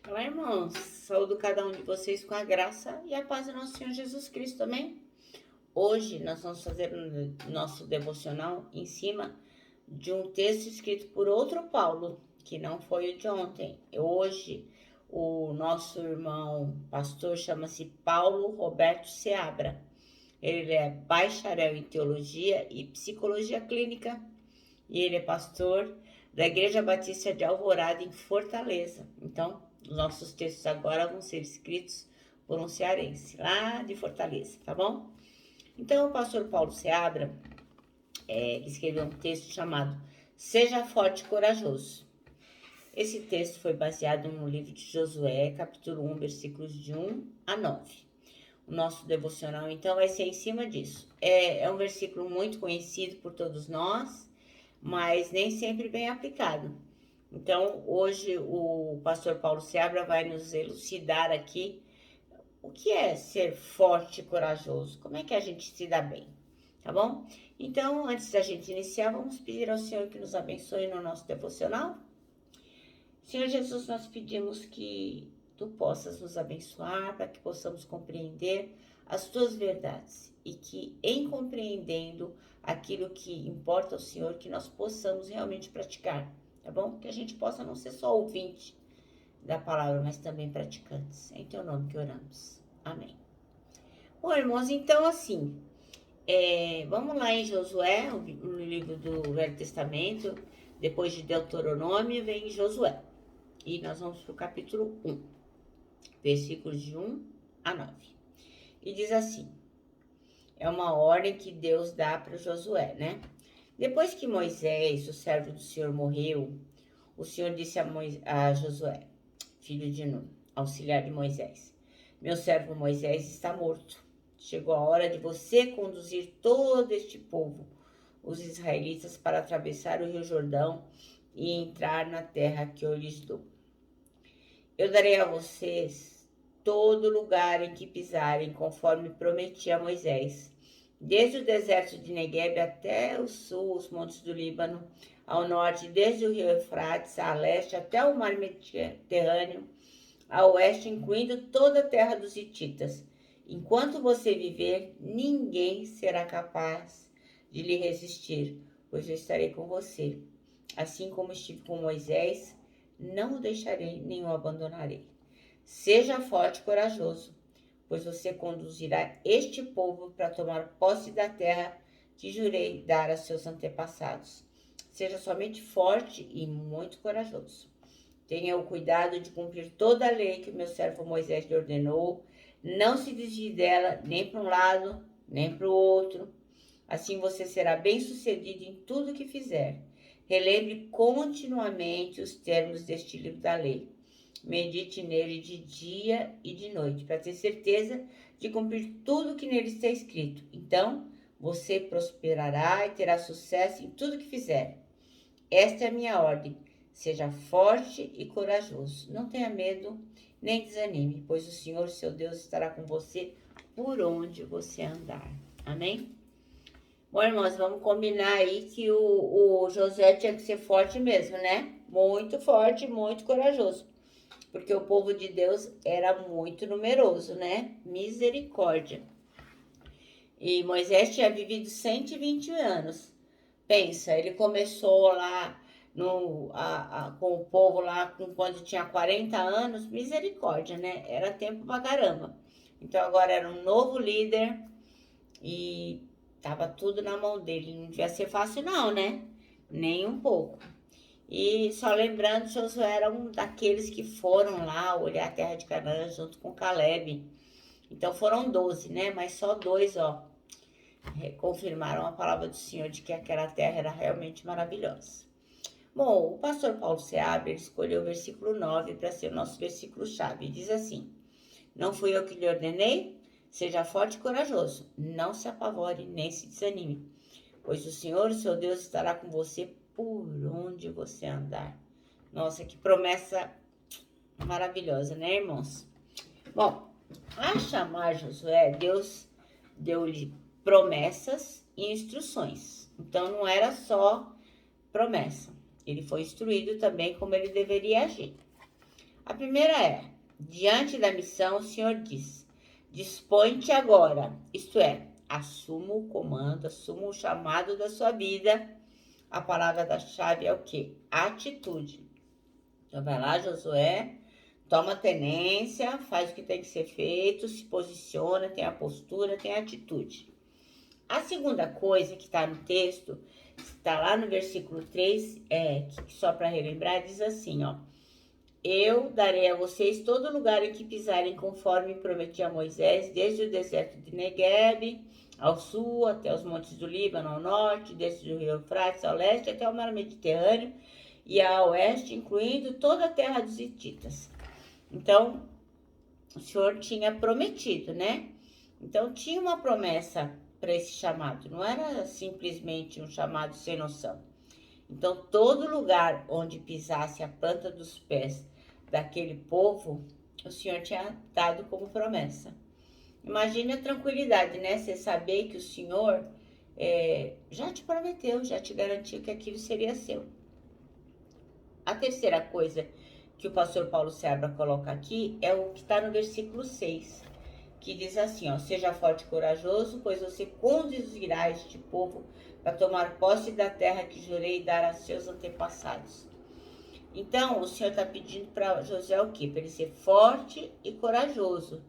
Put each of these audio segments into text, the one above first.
Olá, irmãos. Saúdo cada um de vocês com a graça e a paz do nosso Senhor Jesus Cristo, amém? Hoje nós vamos fazer o nosso devocional em cima de um texto escrito por outro Paulo, que não foi o de ontem. Hoje, o nosso irmão pastor chama-se Paulo Roberto Seabra. Ele é bacharel em teologia e psicologia clínica e ele é pastor da Igreja Batista de Alvorada, em Fortaleza. Então, os nossos textos agora vão ser escritos por um cearense, lá de Fortaleza, tá bom? Então, o pastor Paulo Seabra escreveu um texto chamado Seja Forte e Corajoso. Esse texto foi baseado no livro de Josué, capítulo 1, versículos de 1 a 9. O nosso devocional, então, vai ser em cima disso. É um versículo muito conhecido por todos nós, mas nem sempre bem aplicado. Então, hoje o pastor Paulo Seabra vai nos elucidar aqui o que é ser forte e corajoso, como é que a gente se dá bem, tá bom? Então, antes da gente iniciar, vamos pedir ao Senhor que nos abençoe no nosso devocional. Senhor Jesus, nós pedimos que Tu possas nos abençoar para que possamos compreender as Tuas verdades e que, em compreendendo aquilo que importa ao Senhor, que nós possamos realmente praticar, tá bom? Que a gente possa não ser só ouvinte da palavra, mas também praticantes. É em Teu nome que oramos. Amém. Bom, irmãos, então assim, vamos lá em Josué, no livro do Velho Testamento, depois de Deuteronômio, vem Josué. E nós vamos para o capítulo 1, versículos de 1 a 9. E diz assim, é uma ordem que Deus dá para Josué, né? Depois que Moisés, o servo do Senhor, morreu, o Senhor disse a Josué, filho de Nun, auxiliar de Moisés, meu servo Moisés está morto. Chegou a hora de você conduzir todo este povo, os israelitas, para atravessar o rio Jordão e entrar na terra que eu lhes dou. Eu darei a vocês todo lugar em que pisarem, conforme prometi a Moisés, desde o deserto de Negueb até o sul, os montes do Líbano, ao norte, desde o rio Eufrates, a leste, até o mar Mediterrâneo, a oeste, incluindo toda a terra dos hititas. Enquanto você viver, ninguém será capaz de lhe resistir, pois eu estarei com você. Assim como estive com Moisés, não o deixarei nem o abandonarei. Seja forte e corajoso, pois você conduzirá este povo para tomar posse da terra que jurei dar a seus antepassados. Seja somente forte e muito corajoso. Tenha o cuidado de cumprir toda a lei que o meu servo Moisés lhe ordenou. Não se desvie dela, nem para um lado, nem para o outro. Assim você será bem-sucedido em tudo que fizer. Relembre continuamente os termos deste livro da lei. Medite nele de dia e de noite, para ter certeza de cumprir tudo que nele está escrito. Então, você prosperará e terá sucesso em tudo que fizer. Esta é a minha ordem. Seja forte e corajoso. Não tenha medo, nem desanime, pois o Senhor, seu Deus, estará com você por onde você andar. Amém? Bom, irmãos, vamos combinar aí que o Josué tinha que ser forte mesmo, né? Muito forte, muito corajoso. Porque o povo de Deus era muito numeroso, né? Misericórdia. E Moisés tinha vivido 120 anos. Pensa, ele começou lá com o povo lá quando tinha 40 anos, misericórdia, né? Era tempo pra caramba. Então agora era um novo líder e tava tudo na mão dele. Não devia ser fácil não, né? Nem um pouco. E só lembrando, Josué era um daqueles que foram lá olhar a terra de Canaã junto com Caleb. Então foram 12, né? Mas só dois, ó, confirmaram a palavra do Senhor de que aquela terra era realmente maravilhosa. Bom, o pastor Paulo Seabra escolheu o versículo 9 para ser o nosso versículo-chave. Diz assim, não fui eu que lhe ordenei? Seja forte e corajoso, não se apavore nem se desanime, pois o Senhor, o seu Deus, estará com você por onde você andar. Nossa, que promessa maravilhosa, né, irmãos? Bom, a chamar Josué, Deus deu-lhe promessas e instruções. Então, não era só promessa. Ele foi instruído também como ele deveria agir. A primeira é: diante da missão, o Senhor diz: dispõe-te agora, isto é, assuma o comando, assuma o chamado da sua vida. A palavra da chave é o quê? Atitude. Então vai lá, Josué, toma tenência, faz o que tem que ser feito, se posiciona, tem a postura, tem a atitude. A segunda coisa que está no texto, está lá no versículo 3, só para relembrar, diz assim, ó: eu darei a vocês todo lugar em que pisarem, conforme prometi a Moisés, desde o deserto de Negueb, ao sul, até os montes do Líbano, ao norte, desde o rio Eufrates, ao leste, até o mar Mediterrâneo, e ao oeste, incluindo toda a terra dos hititas. Então, o Senhor tinha prometido, né? Então, tinha uma promessa para esse chamado, não era simplesmente um chamado sem noção. Então, todo lugar onde pisasse a planta dos pés daquele povo, o Senhor tinha dado como promessa. Imagine a tranquilidade, né? Você saber que o Senhor já te prometeu, já te garantiu que aquilo seria seu. A terceira coisa que o pastor Paulo Seabra coloca aqui é o que está no versículo 6, que diz assim, ó: seja forte e corajoso, pois você conduzirá este povo para tomar posse da terra que jurei dar a seus antepassados. Então, o Senhor está pedindo para Josué o quê? Para ele ser forte e corajoso.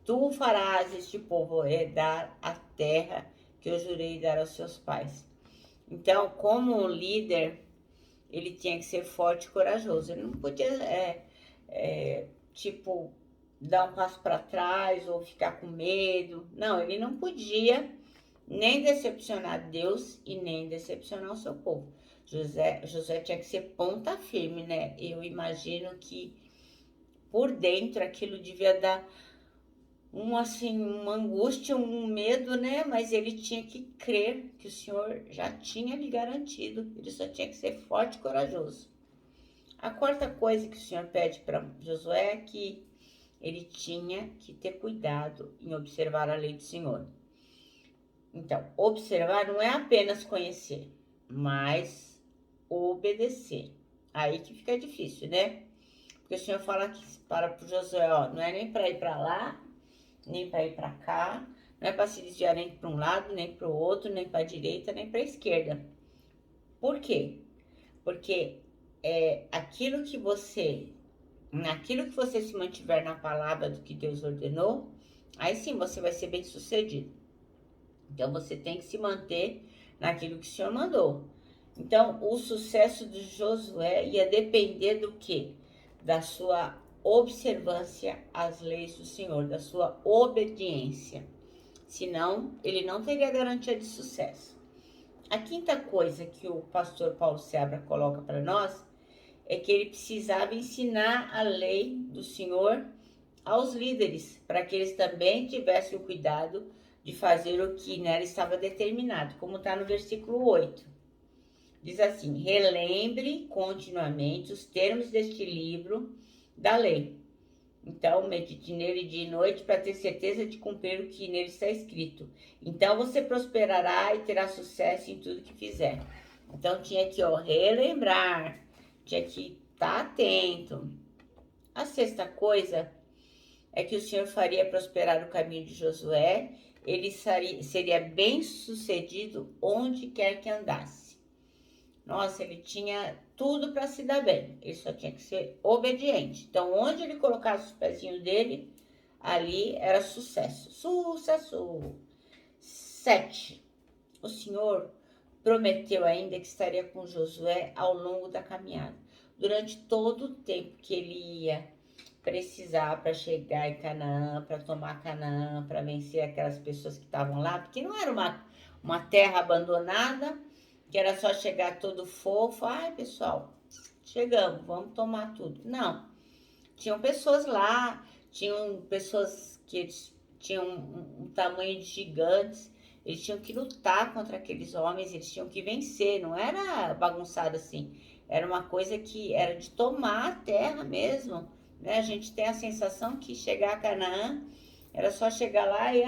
Tu farás este povo herdar a terra que eu jurei dar aos seus pais. Então, como líder, ele tinha que ser forte e corajoso. Ele não podia, dar um passo para trás ou ficar com medo. Não, ele não podia nem decepcionar Deus e nem decepcionar o seu povo. Josué tinha que ser ponta firme, né? Eu imagino que por dentro aquilo devia dar uma angústia, um medo, né? Mas ele tinha que crer que o Senhor já tinha lhe garantido. Ele só tinha que ser forte e corajoso. A quarta coisa que o Senhor pede para Josué é que ele tinha que ter cuidado em observar a lei do Senhor. Então, observar não é apenas conhecer, mas obedecer. Aí que fica difícil, né? Porque o Senhor fala que para o Josué, ó, não é nem para ir para lá, nem para ir para cá, não é para se desviar nem para um lado, nem para o outro, nem para a direita, nem para a esquerda. Por quê? Porque naquilo que você se mantiver na palavra do que Deus ordenou, aí sim você vai ser bem sucedido. Então você tem que se manter naquilo que o Senhor mandou. Então o sucesso de Josué ia depender do quê? Da sua observância às leis do Senhor, da sua obediência. Senão, ele não teria garantia de sucesso. A quinta coisa que o pastor Paulo Seabra coloca para nós é que ele precisava ensinar a lei do Senhor aos líderes, para que eles também tivessem o cuidado de fazer o que nela estava determinado, como está no versículo 8. Diz assim: relembre continuamente os termos deste livro da lei. Então, medite nele dia e noite para ter certeza de cumprir o que nele está escrito. Então, você prosperará e terá sucesso em tudo que fizer. Então, tinha que relembrar, tinha que estar atento. A sexta coisa é que o Senhor faria prosperar o caminho de Josué. Ele seria bem sucedido onde quer que andasse. Nossa, ele tinha tudo para se dar bem. Ele só tinha que ser obediente. Então, onde ele colocasse os pezinhos dele, ali era sucesso. Sucesso! 7. O Senhor prometeu ainda que estaria com Josué ao longo da caminhada. Durante todo o tempo que ele ia precisar para chegar em Canaã, para tomar Canaã, para vencer aquelas pessoas que estavam lá. Porque não era uma terra abandonada, que era só chegar todo fofo. Ai, pessoal, chegamos, vamos tomar tudo. Não. Tinham pessoas lá, tinham pessoas que tinham um tamanho de gigantes. Eles tinham que lutar contra aqueles homens, eles tinham que vencer. Não era bagunçado assim. Era uma coisa que era de tomar a terra mesmo. Né? A gente tem a sensação que chegar a Canaã era só chegar lá e,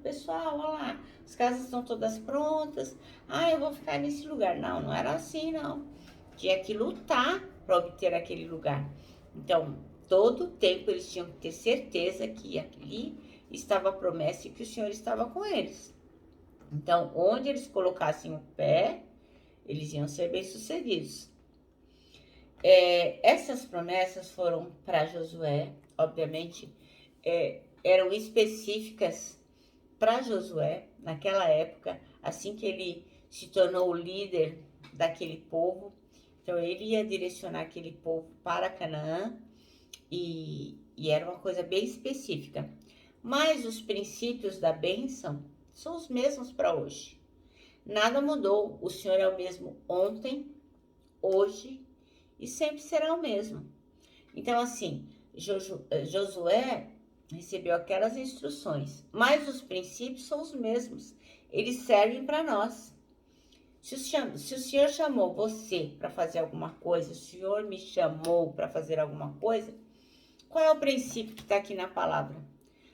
pessoal, olha lá, as casas estão todas prontas. Eu vou ficar nesse lugar. Não, não era assim, não. Tinha que lutar para obter aquele lugar. Então, todo o tempo eles tinham que ter certeza que ali estava a promessa e que o Senhor estava com eles. Então, onde eles colocassem o pé, eles iam ser bem-sucedidos. Essas promessas foram para Josué, obviamente, eram específicas para Josué, naquela época, assim que ele se tornou o líder daquele povo. Então, ele ia direcionar aquele povo para Canaã e era uma coisa bem específica. Mas os princípios da bênção são os mesmos para hoje. Nada mudou. O Senhor é o mesmo ontem, hoje e sempre será o mesmo. Então, assim, Josué recebeu aquelas instruções, mas os princípios são os mesmos. Eles servem para nós. Se o Senhor chamou você para fazer alguma coisa, o Senhor me chamou para fazer alguma coisa, qual é o princípio que está aqui na palavra?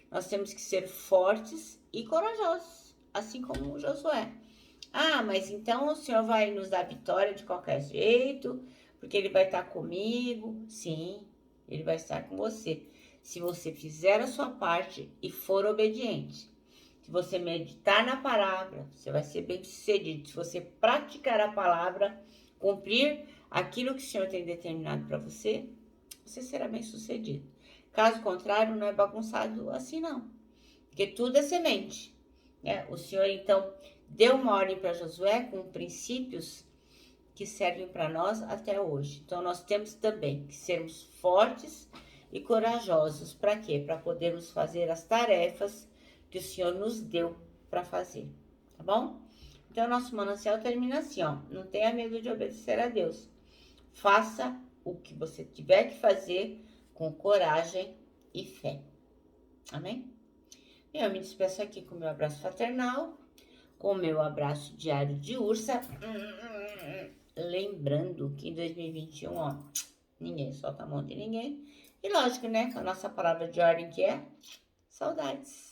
Nós temos que ser fortes e corajosos, assim como Josué. Ah, mas então o Senhor vai nos dar vitória de qualquer jeito, porque Ele vai estar comigo. Sim, Ele vai estar com você. Se você fizer a sua parte e for obediente. Se você meditar na palavra, você vai ser bem-sucedido. Se você praticar a palavra, cumprir aquilo que o Senhor tem determinado para você, você será bem-sucedido. Caso contrário, não é bagunçado assim não. Porque tudo é semente. O Senhor, então, deu uma ordem para Josué com princípios que servem para nós até hoje. Então, nós temos também que sermos fortes e corajosos. Para quê? Para podermos fazer as tarefas que o Senhor nos deu para fazer. Tá bom? Então, nosso manancial termina assim, ó. Não tenha medo de obedecer a Deus. Faça o que você tiver que fazer com coragem e fé. Amém? Eu me despeço aqui com o meu abraço fraternal, com o meu abraço diário de ursa. Lembrando que em 2021, ó, ninguém solta a mão de ninguém. E lógico, né? Com a nossa palavra de ordem que é saudades.